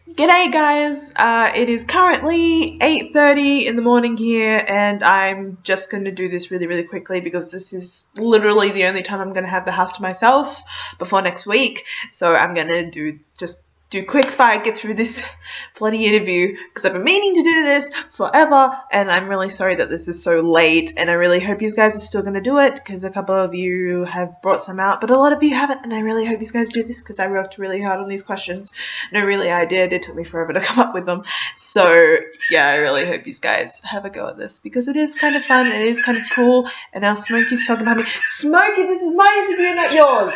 G'day guys, it is currently 8:30 in the morning here, and I'm just going to do this really quickly because this is literally the only time I'm going to have the house to myself before next week. So I'm going to do quick fire, get through this bloody interview because I've been meaning to do this forever, and I'm really sorry that this is so late, and I really hope you guys are still going to do it because a couple of you have brought some out, but a lot of you haven't, and I really hope you guys do this because I worked really hard on these questions. No, really I did. It took me forever to come up with them. So yeah, I really hope you guys have a go at this because it is kind of fun, it is kind of cool, and now Smokey's talking about me. Smokey, this is my interview, not yours!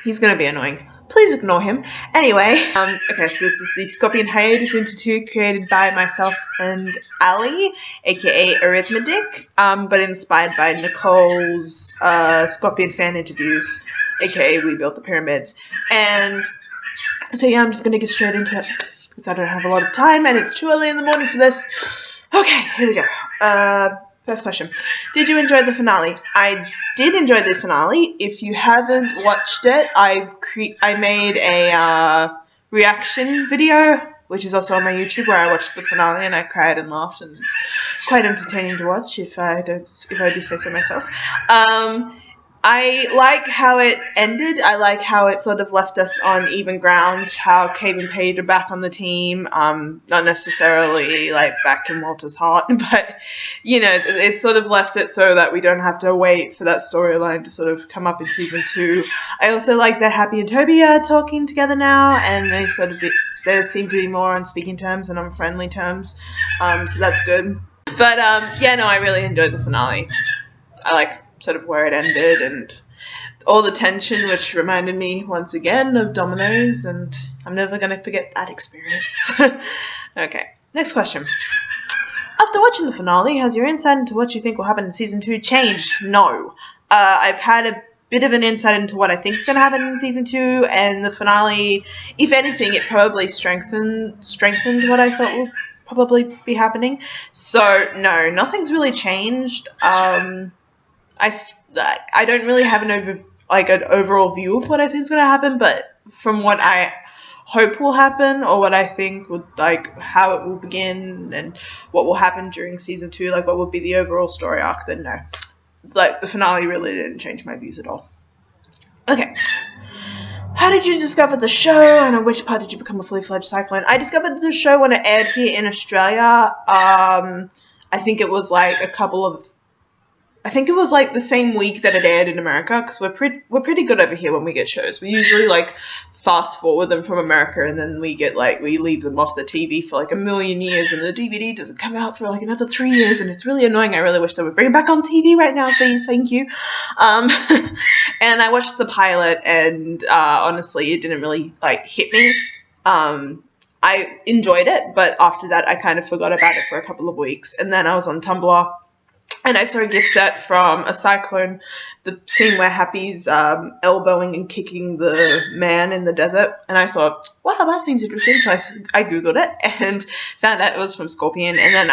He's going to be annoying. Please ignore him. Anyway, okay, so this is the Scorpion Hiatus Intertwo created by myself and Ali, aka Arithmetic, but inspired by Nicole's Scorpion fan interviews, aka We Built the Pyramids. And so yeah, I'm just going to get straight into it because I don't have a lot of time and it's too early in the morning for this. Okay, here we go. First question. Did you enjoy the finale? I did enjoy the finale. If you haven't watched it, I made a reaction video, which is also on my YouTube, where I watched the finale and I cried and laughed, and it's quite entertaining to watch if I do say so myself. I like how it ended. I like how it sort of left us on even ground, how Cave and Paige are back on the team, not necessarily like back in Walter's heart, but you know, it sort of left it so that we don't have to wait for that storyline to sort of come up in season 2. I also like that Happy and Toby are talking together now, and they seem to be more on speaking terms and on friendly terms, so that's good. But yeah, no, I really enjoyed the finale. I like sort of where it ended and all the tension, which reminded me once again of Domino's, and I'm never going to forget that experience. Okay, next question. After watching the finale, has your insight into what you think will happen in season 2 changed? No. I've had a bit of an insight into what I think is going to happen in season 2, and the finale, if anything, it probably strengthened what I thought would probably be happening. So no, nothing's really changed. I don't really have an overall view of what I think is going to happen, but from what I hope will happen, or what I think would, like, how it will begin and what will happen during season 2, like what will be the overall story arc, then no. Like, the finale really didn't change my views at all. Okay. How did you discover the show, and at which part did you become a fully fledged cyclone? I discovered the show when it aired here in Australia. I think it was like the same week that it aired in America, because we're pretty good over here when we get shows. We usually like fast forward them from America, and then we leave them off the TV for like a million years, and the DVD doesn't come out for like another 3 years, and it's really annoying. I really wish they would bring it back on TV right now, please. Thank you. And I watched the pilot, and honestly, it didn't really like hit me. I enjoyed it, but after that, I kind of forgot about it for a couple of weeks, and then I was on Tumblr. And I saw a gift set from a cyclone, the scene where Happy's elbowing and kicking the man in the desert. And I thought, wow, that seems interesting. So I Googled it and found out it was from Scorpion. And then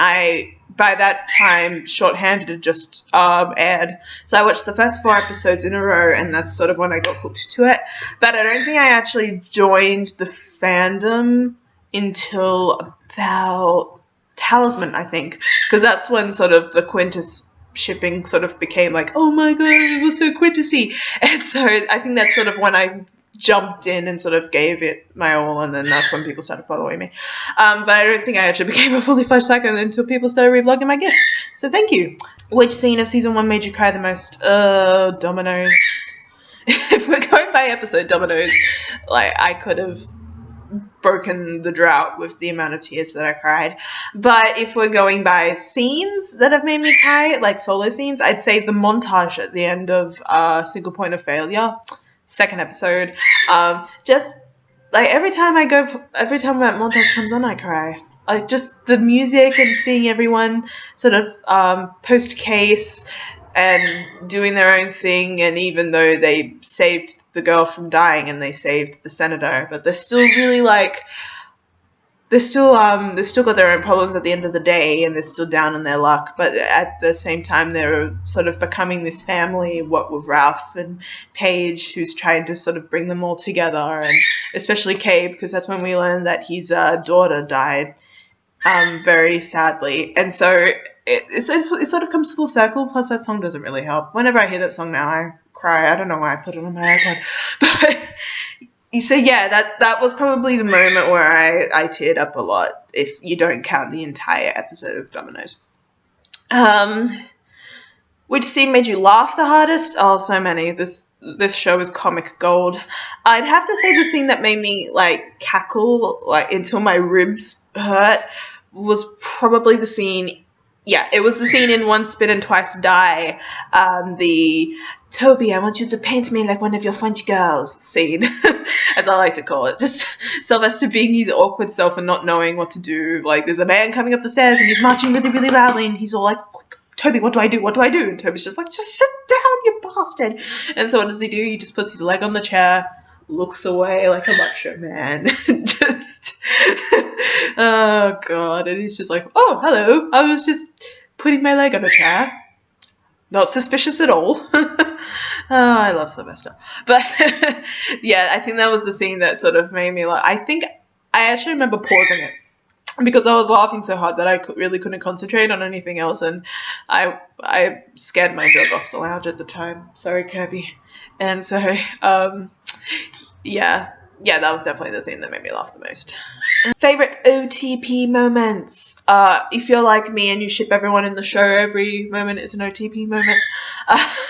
by that time, Shorthanded had just aired. So I watched the first 4 episodes in a row, and that's sort of when I got hooked to it. But I don't think I actually joined the fandom until about Talisman, I think, because that's when sort of the Quintus shipping sort of became like, oh my god, it was so Quintusy, and so I think that's sort of when I jumped in and sort of gave it my all, and then that's when people started following me. But I don't think I actually became a fully fledged cyclone until people started reblogging my gifts, so thank you. Which scene of season 1 made you cry the most? Domino's. If we're going by episode, Domino's. Like, I could have broken the drought with the amount of tears that I cried. But if we're going by scenes that have made me cry, like solo scenes, I'd say the montage at the end of Single Point of Failure, 2nd episode. Just like every time that montage comes on, I cry. Like just the music and seeing everyone sort of post case and doing their own thing, and even though they saved the girl from dying and they saved the senator, but they're still really like they're still got their own problems at the end of the day, and they're still down in their luck. But at the same time, they're sort of becoming this family. What with Ralph and Paige, who's trying to sort of bring them all together, and especially Cabe, because that's when we learned that his daughter died, very sadly. And so it sort of comes full circle. Plus, that song doesn't really help. Whenever I hear that song now, I cry. I don't know why I put it on my iPod, but. So yeah, that was probably the moment where I teared up a lot, if you don't count the entire episode of Dominoes. Which scene made you laugh the hardest? Oh, so many. This show is comic gold. I'd have to say the scene that made me like cackle like until my ribs hurt was probably the scene. Yeah, it was the scene in Once Bitten Twice Die. The Toby, I want you to paint me like one of your French girls scene, as I like to call it. Just Sylvester being his awkward self and not knowing what to do. Like, there's a man coming up the stairs and he's marching really, really loudly, and he's all like, quick, Toby, what do I do? What do I do? And Toby's just like, just sit down, you bastard. And so what does he do? He just puts his leg on the chair, looks away like a macho man. Just, oh, God. And he's just like, oh, hello. I was just putting my leg on a chair. Not suspicious at all. Oh, I love Sylvester. But yeah, I think that was the scene that sort of made me laugh. I actually remember pausing it because I was laughing so hard that I really couldn't concentrate on anything else, and I scared my dog off the lounge at the time. Sorry, Kirby. And so, yeah, that was definitely the scene that made me laugh the most. Favorite OTP moments. If you're like me and you ship everyone in the show, every moment is an OTP moment.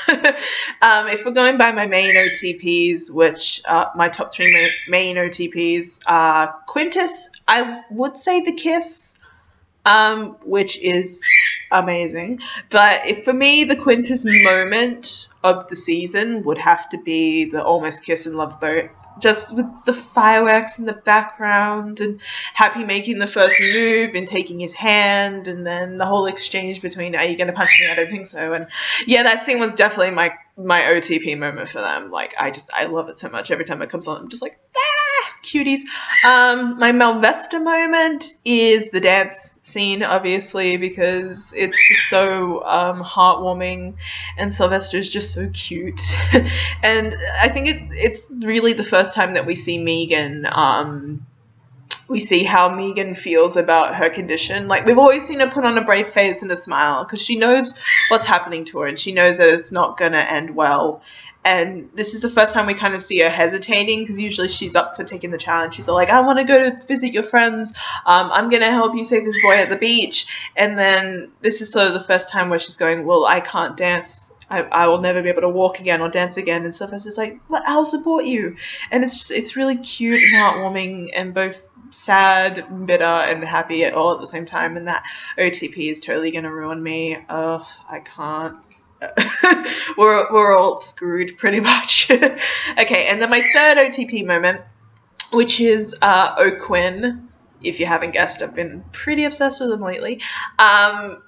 If we're going by my main OTPs, which my top 3 main OTPs are Quintus, I would say the kiss, which is amazing. But for me, the Quintus moment of the season would have to be the almost kiss in Love Boat. Just with the fireworks in the background and Happy making the first move and taking his hand, and then the whole exchange between, are you going to punch me? I don't think so. And yeah, that scene was definitely my OTP moment for them. Like, I love it so much. Every time it comes on, I'm just like, cuties. My Melvesta moment is the dance scene, obviously, because it's just so heartwarming, and Sylvester is just so cute. And I think it's really the first time that we see Megan. We see how Megan feels about her condition. Like, we've always seen her put on a brave face and a smile because she knows what's happening to her, and she knows that it's not going to end well. And this is the first time we kind of see her hesitating, because usually she's up for taking the challenge. She's like, I want to go to visit your friends. I'm going to help you save this boy at the beach. And then this is sort of the first time where she's going, well, I can't dance. I will never be able to walk again or dance again. And Sylvester's like, well, I'll support you. And it's really cute and heartwarming and both sad, bitter, and happy all at the same time. And that OTP is totally going to ruin me. Oh, I can't. we're all screwed pretty much. Okay, and then my third OTP moment, which is Oquinn. If you haven't guessed, I've been pretty obsessed with him lately. And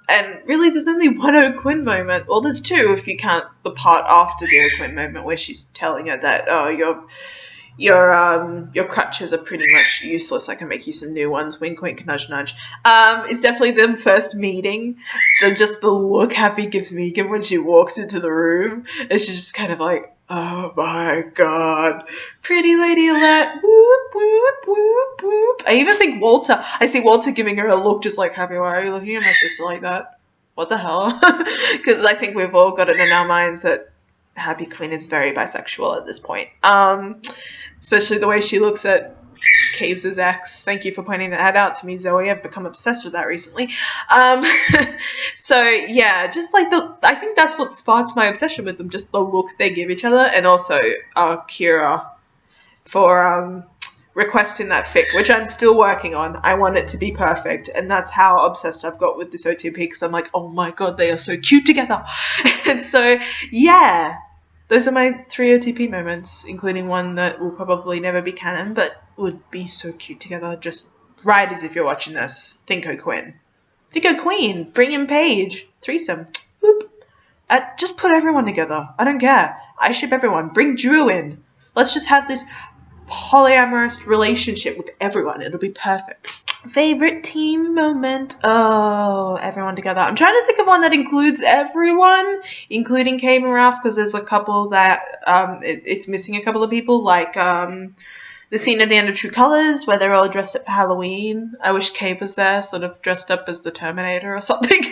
really, there's only one Oquinn moment. Well, there's two if you count the part after the Oquinn moment where she's telling her that, oh, your crutches are pretty much useless. I can make you some new ones. Wink, wink, nudge, nudge. It's definitely the first meeting. Just the look Happy gives Megan when she walks into the room. And she's just kind of like, oh my God. Pretty lady alert. Whoop, whoop, whoop, whoop. I even think I see Walter giving her a look just like, Happy, why are you looking at my sister like that? What the hell? Because I think we've all got it in our minds that Happy Quinn is very bisexual at this point. Especially the way she looks at Caves' ex. Thank you for pointing that out to me, Zoe. I've become obsessed with that recently. So yeah, just like I think that's what sparked my obsession with them, just the look they give each other, and also Kira for requesting that fic, which I'm still working on. I want it to be perfect, and that's how obsessed I've got with this OTP, because I'm like, oh my God, they are so cute together. And so yeah, those are my 3 OTP moments, including one that will probably never be canon, but would be so cute together. Just right as if you're watching this. Think Oquinn. Think Oquinn. Bring in Paige. Threesome. Whoop. Just put everyone together. I don't care. I ship everyone. Bring Drew in. Let's just have this polyamorous relationship with everyone. It'll be perfect. Favorite team moment? Oh, everyone together. I'm trying to think of one that includes everyone, including Cave and Ralph, because there's a couple that it's missing a couple of people, like the scene at the end of True Colors where they're all dressed up for Halloween. I wish Cave was there, sort of dressed up as the Terminator or something.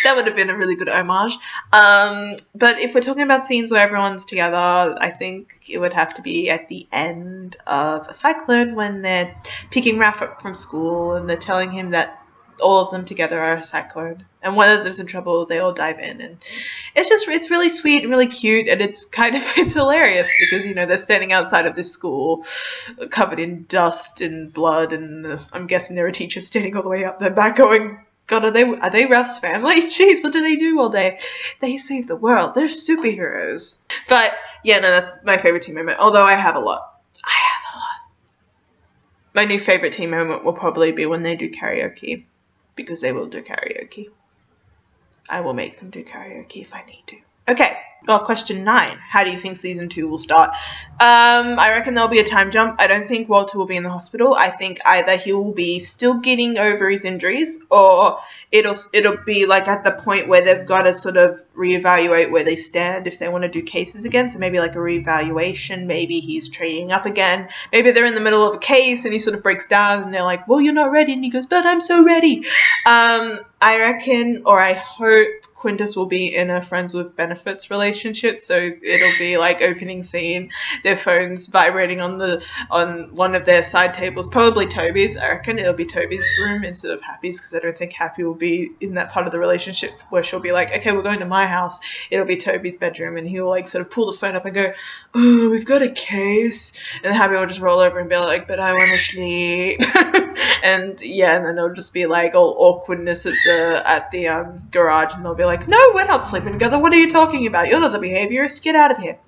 that would have been a really good homage. But if we're talking about scenes where everyone's together, I think it would have to be at the end of A Cyclone when they're picking Ralph up from school and they're telling him that all of them together are a cyclone, and one of them's in trouble. They all dive in, and it's really sweet and really cute, and it's hilarious because, you know, they're standing outside of this school covered in dust and blood, and I'm guessing there are teachers standing all the way up their back going, God, are they Ralph's family? Jeez, what do they do all day? They save the world. They're superheroes. But yeah, no, that's my favorite team moment, although I have a lot. My new favorite team moment will probably be when they do karaoke, because they will do karaoke. I will make them do karaoke if I need to. Okay, well, question 9. How do you think season 2 will start? I reckon there'll be a time jump. I don't think Walter will be in the hospital. I think either he'll be still getting over his injuries, or it'll be like at the point where they've got to sort of reevaluate where they stand if they want to do cases again. So maybe like a reevaluation. Maybe he's training up again. Maybe they're in the middle of a case and he sort of breaks down and they're like, well, you're not ready. And he goes, but I'm so ready. I reckon, or I hope, Quintus will be in a friends with benefits relationship, so it'll be like opening scene, their phones vibrating on one of their side tables, probably Toby's. I reckon it'll be Toby's room instead of Happy's, because I don't think Happy will be in that part of the relationship where she'll be like, okay, we're going to my house. It'll be Toby's bedroom, and he'll like sort of pull the phone up and go, oh, we've got a case, and Happy will just roll over and be like, but I want to sleep. And yeah, and then it'll just be like all awkwardness at the garage, and they'll be like, no, we're not sleeping together. What are you talking about? You're not the behaviorist. Get out of here.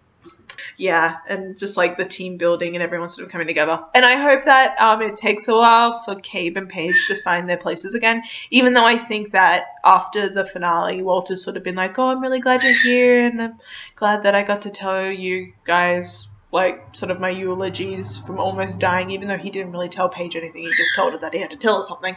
Yeah, and just like the team building and everyone sort of coming together. And I hope that it takes a while for Cabe and Paige to find their places again, even though I think that after the finale, Walter's sort of been like, oh, I'm really glad you're here, and I'm glad that I got to tell you guys like sort of my eulogies from almost dying, even though he didn't really tell Paige anything. He just told her that he had to tell her something,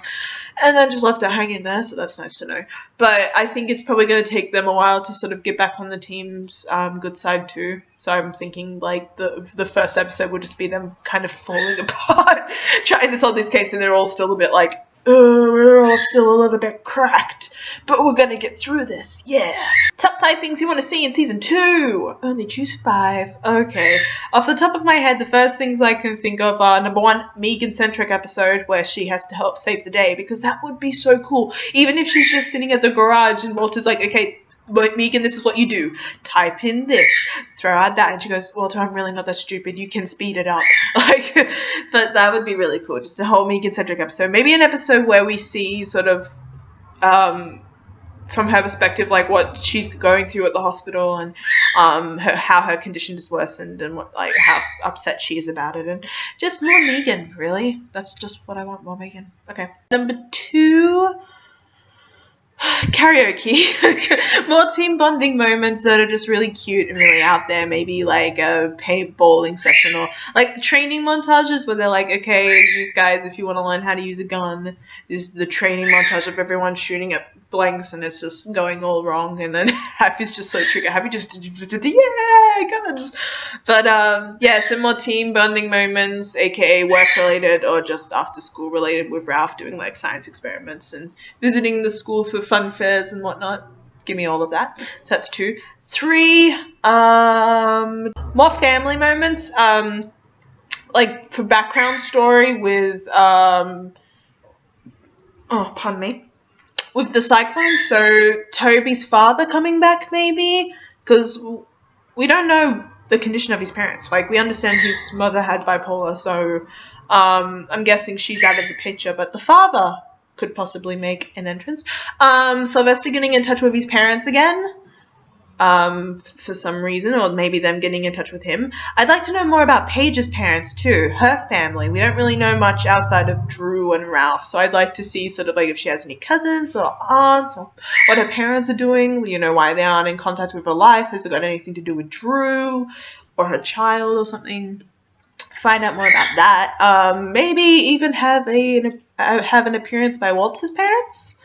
and then just left her hanging there, so that's nice to know. But I think it's probably going to take them a while to sort of get back on the team's good side too. So I'm thinking like the first episode will just be them kind of falling apart, trying to solve this case, and they're all still a bit like, oh, we're all still a little bit cracked, but we're gonna get through this, yeah. Top 5 things you want to see in season 2. Only choose 5. Okay. Off the top of my head, the first things I can think of are, number 1, Megan-centric episode where she has to help save the day, because that would be so cool. Even if she's just sitting at the garage and Walter's like, okay, but Megan, this is what you do. Type in this. Throw out that. And she goes, Walter, I'm really not that stupid. You can speed it up. Like, but that would be really cool. Just a whole Megan-centric episode. Maybe an episode where we see sort of, from her perspective, like what she's going through at the hospital, and how her condition is worsened, and what, like, how upset she is about it, and just more Megan, really. That's just what I want, more Megan. Okay. Number 2, karaoke. More team bonding moments that are just really cute and really out there. Maybe like a paintballing session, or like training montages where they're like, okay, you guys, if you want to learn how to use a gun, this is the training montage of everyone shooting at blanks, and it's just going all wrong, and then Happy's just so trigger happy, just yeah, guns. But yeah, some more team bonding moments, aka work related or just after school related, with Ralph doing like science experiments and visiting the school for fun fairs and whatnot. Give me all of that. So that's 2. 3, more family moments, like for background story with oh, pardon me, with the cyclone. So Toby's father coming back, maybe, because we don't know the condition of his parents. Like, we understand his mother had bipolar, so I'm guessing she's out of the picture, but the father could possibly make an entrance. Sylvester getting in touch with his parents again, for some reason, or maybe them getting in touch with him. I'd like to know more about Paige's parents too, her family. We don't really know much outside of Drew and Ralph, so I'd like to see sort of like if she has any cousins or aunts, or what her parents are doing, you know, why they aren't in contact with her life. Has it got anything to do with Drew or her child or something? find out more about that. Maybe even have an appearance by Walter's parents.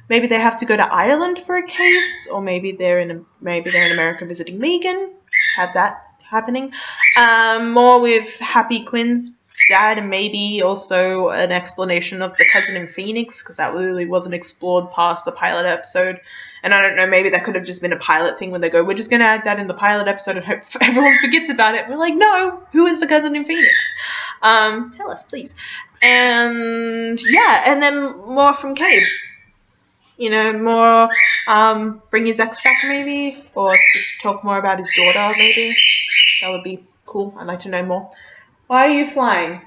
Maybe they have to go to Ireland for a case, or maybe they're in America visiting Megan. Have that happening. More with Happy Quinn's dad, and maybe also an explanation of the cousin in Phoenix, because that really wasn't explored past the pilot episode. And I don't know, maybe that could have just been a pilot thing when they go, we're just going to add that in the pilot episode and hope everyone forgets about it. We're like, no, who is the cousin in Phoenix? Tell us, please. And yeah, and then more from Cabe. You know, more bring his ex back maybe, or just talk more about his daughter maybe. That would be cool. I'd like to know more. Why are you flying?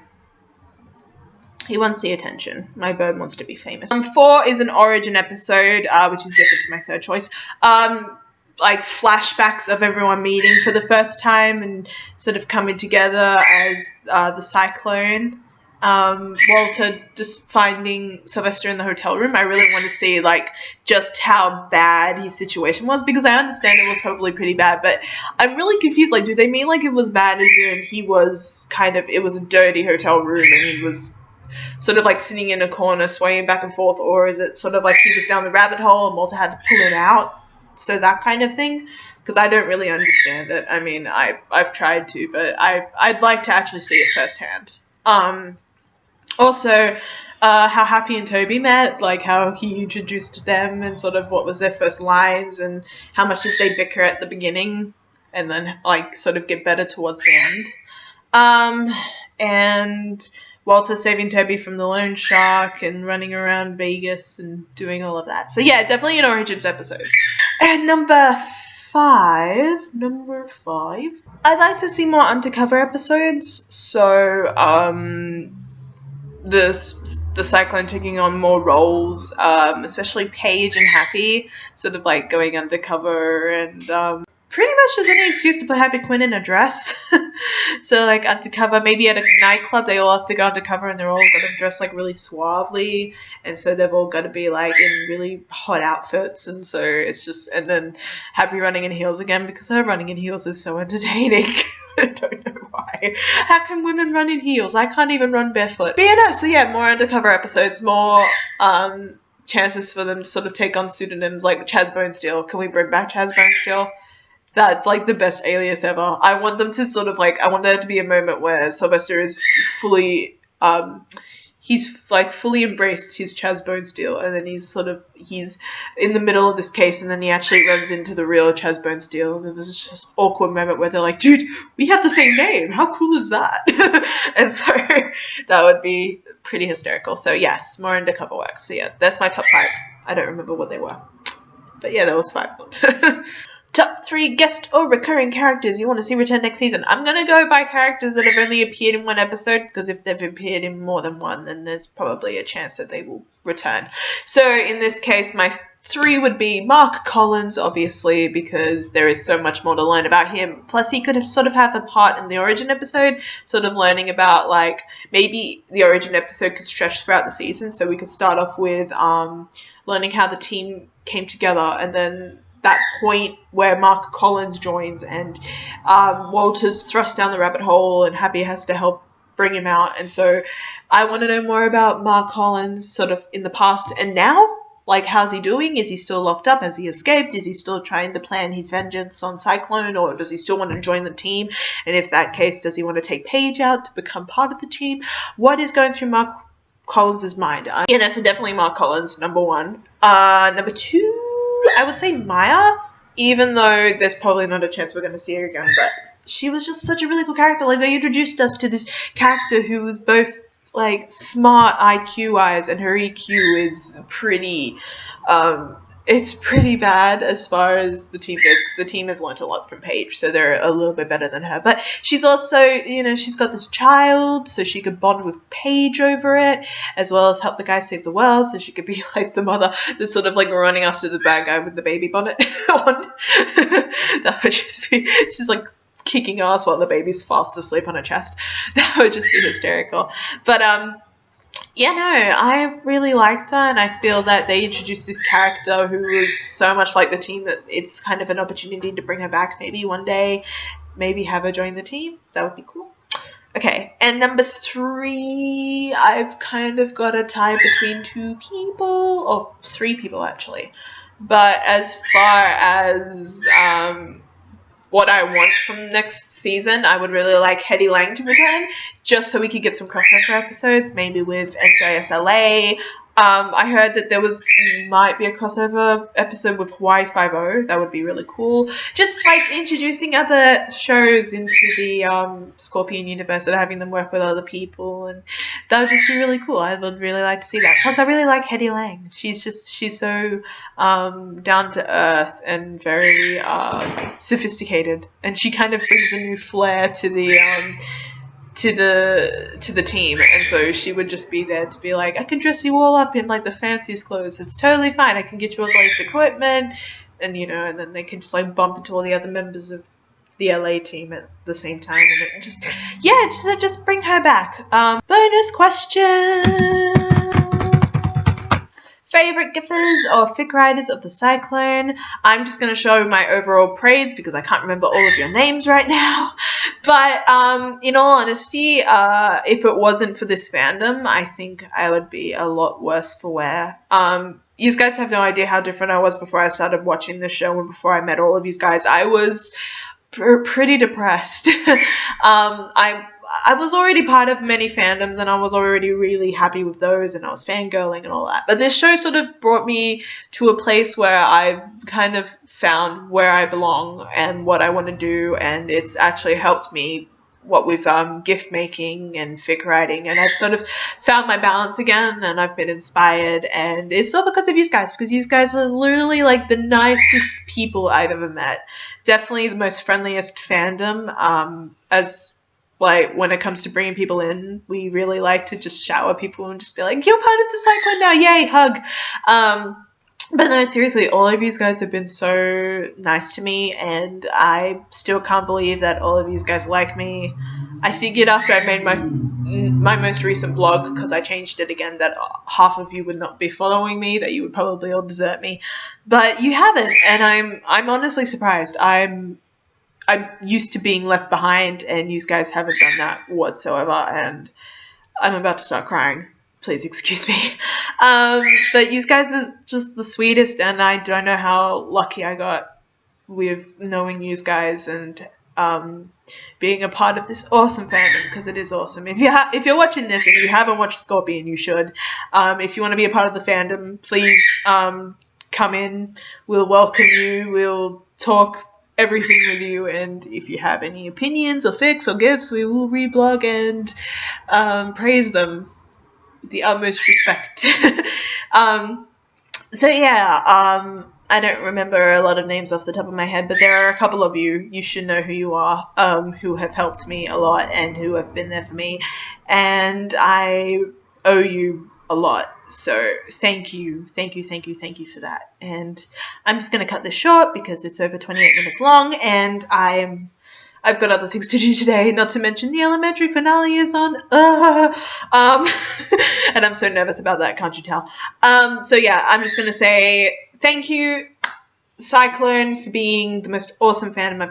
He wants the attention. My bird wants to be famous. 4 is an origin episode, which is different to my third choice. Like flashbacks of everyone meeting for the first time and sort of coming together as the Cyclone. Walter just finding Sylvester in the hotel room. I really want to see like just how bad his situation was, because I understand it was probably pretty bad, but I'm really confused. Like, do they mean like it was bad as in he was it was a dirty hotel room and he was sort of like sitting in a corner swaying back and forth, or is it sort of like he was down the rabbit hole and Walter had to pull him out? So that kind of thing, because I don't really understand it. I mean, I've tried to, but I'd like to actually see it firsthand. Also, how Happy and Toby met, like how he introduced them and sort of what was their first lines and how much did they bicker at the beginning and then like sort of get better towards the end. And Walter saving Toby from the loan shark and running around Vegas and doing all of that. So yeah, definitely an Origins episode. And number 5, I'd like to see more Undercover episodes. So, the Cyclone taking on more roles, especially Paige and Happy, sort of like going undercover and pretty much just any excuse to put Happy Quinn in a dress. So like undercover, maybe at a nightclub they all have to go undercover and they're all got to dress like really suavely, and so they've all got to be like in really hot outfits, and so it's just, and then Happy running in heels again, because her running in heels is so entertaining. I don't know why. How can women run in heels? I can't even run barefoot. But yeah, no, so yeah, more Undercover episodes, more chances for them to sort of take on pseudonyms like Chaz Bonesteel. Can we bring back Chaz Bonesteel? That's like the best alias ever. I want them to sort of like, I want there to be a moment where Sylvester is fully, he's like fully embraced his Chaz Bonesteel, and then he's in the middle of this case, and then he actually runs into the real Chaz Bonesteel, and there's just awkward moment where they're like, dude, we have the same name. How cool is that? And so that would be pretty hysterical. So yes, more Undercover work. So yeah, that's my top 5. I don't remember what they were, but yeah, that was 5 of them. Top 3 guest or recurring characters you want to see return next season. I'm going to go by characters that have only appeared in one episode, because if they've appeared in more than one, then there's probably a chance that they will return. So in this case, my 3 would be Mark Collins, obviously, because there is so much more to learn about him. Plus, he could have sort of have a part in the Origin episode, sort of learning about, like, maybe the Origin episode could stretch throughout the season. So we could start off with learning how the team came together, and then that point where Mark Collins joins and Walter's thrust down the rabbit hole and Happy has to help bring him out. And so I want to know more about Mark Collins sort of in the past and now. Like, how's he doing? Is he still locked up? Has he escaped? Is he still trying to plan his vengeance on Cyclone, or does he still want to join the team? And if that case, does he want to take Paige out to become part of the team? What is going through Mark Collins' mind? So definitely Mark Collins, number 1. Number 2, I would say Maya, even though there's probably not a chance we're going to see her again, but she was just such a really cool character. Like, they introduced us to this character who was both, like, smart IQ-wise, and her EQ is pretty, it's pretty bad as far as the team goes, because the team has learnt a lot from Paige, so they're a little bit better than her. But she's also, she's got this child, so she could bond with Paige over it, as well as help the guy save the world, so she could be like the mother that's sort of like running after the bad guy with the baby bonnet on. That would just be, she's like kicking ass while the baby's fast asleep on her chest. That would just be hysterical. But I really liked her, and I feel that they introduced this character who was so much like the team that it's kind of an opportunity to bring her back maybe one day, maybe have her join the team. That would be cool. Okay, and number 3, I've kind of got a tie between 2 people, or 3 people actually. But as far as what I want from next season, I would really like Hedy Lang to return, just so we could get some crossover episodes, maybe with NCIS I heard that there might be a crossover episode with Hawaii Five-0. That would be really cool. Just like introducing other shows into the Scorpion universe and having them work with other people, and that would just be really cool. I would really like to see that. Plus, I really like Hedy Lang. She's so down to earth and very sophisticated, and she kind of brings a new flair to the team, and so she would just be there to be like, I can dress you all up in like the fanciest clothes, it's totally fine, I can get you all this equipment, and and then they can just like bump into all the other members of the LA team at the same time, and it just bring her back. Bonus question. Favorite gifters or fic writers of the Cyclone? I'm just going to show my overall praise because I can't remember all of your names right now. But in all honesty, if it wasn't for this fandom, I think I would be a lot worse for wear. You guys have no idea how different I was before I started watching this show and before I met all of you guys. I was pretty depressed. I was already part of many fandoms and I was already really happy with those and I was fangirling and all that. But this show sort of brought me to a place where I've kind of found where I belong and what I want to do, and it's actually helped me what with gift making and fic writing, and I've sort of found my balance again and I've been inspired, and it's all because of you guys, because you guys are literally like the nicest people I've ever met. Definitely the most friendliest fandom. As like when it comes to bringing people in, we really like to just shower people and just be like, you're part of the Cyclone now, yay, hug. But no, seriously, all of you guys have been so nice to me, and I still can't believe that all of you guys like me. I figured after I made my most recent blog, because I changed it again, that half of you would not be following me, that you would probably all desert me, but you haven't, and I'm honestly surprised. I'm used to being left behind, and you guys haven't done that whatsoever, and I'm about to start crying. Please excuse me. But you guys are just the sweetest, and I don't know how lucky I got with knowing you guys and being a part of this awesome fandom, because it is awesome. If you're watching this and you haven't watched Scorpion, you should. If you want to be a part of the fandom, please come in. We'll welcome you. We'll talk everything with you, and if you have any opinions or fics or gifts, we will reblog and praise them. The utmost respect. So yeah, I don't remember a lot of names off the top of my head, but there are a couple of you. You should know who you are, who have helped me a lot and who have been there for me, and I owe you a lot. So thank you for that. And I'm just gonna cut this short because it's over 28 minutes long, and I've got other things to do today, not to mention the elementary finale is on. And I'm so nervous about that, can't you tell? So yeah, I'm just going to say thank you, Cyclone, for being the most awesome fandom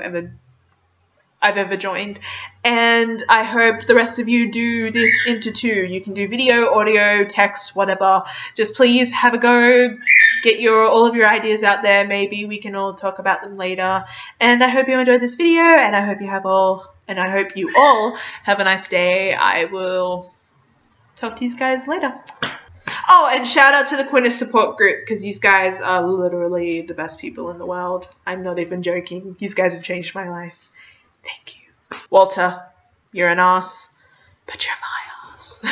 I've ever joined. And I hope the rest of you do this into 2. You can do video, audio, text, whatever. Just please have a go. Get all of your ideas out there. Maybe we can all talk about them later. And I hope you enjoyed this video, and I hope you all have a nice day. I will talk to you guys later. Oh, and shout out to the Oquinn support group, because these guys are literally the best people in the world. I'm not even joking. These guys have changed my life. Thank you. Walter, you're an ass, but you're my ass.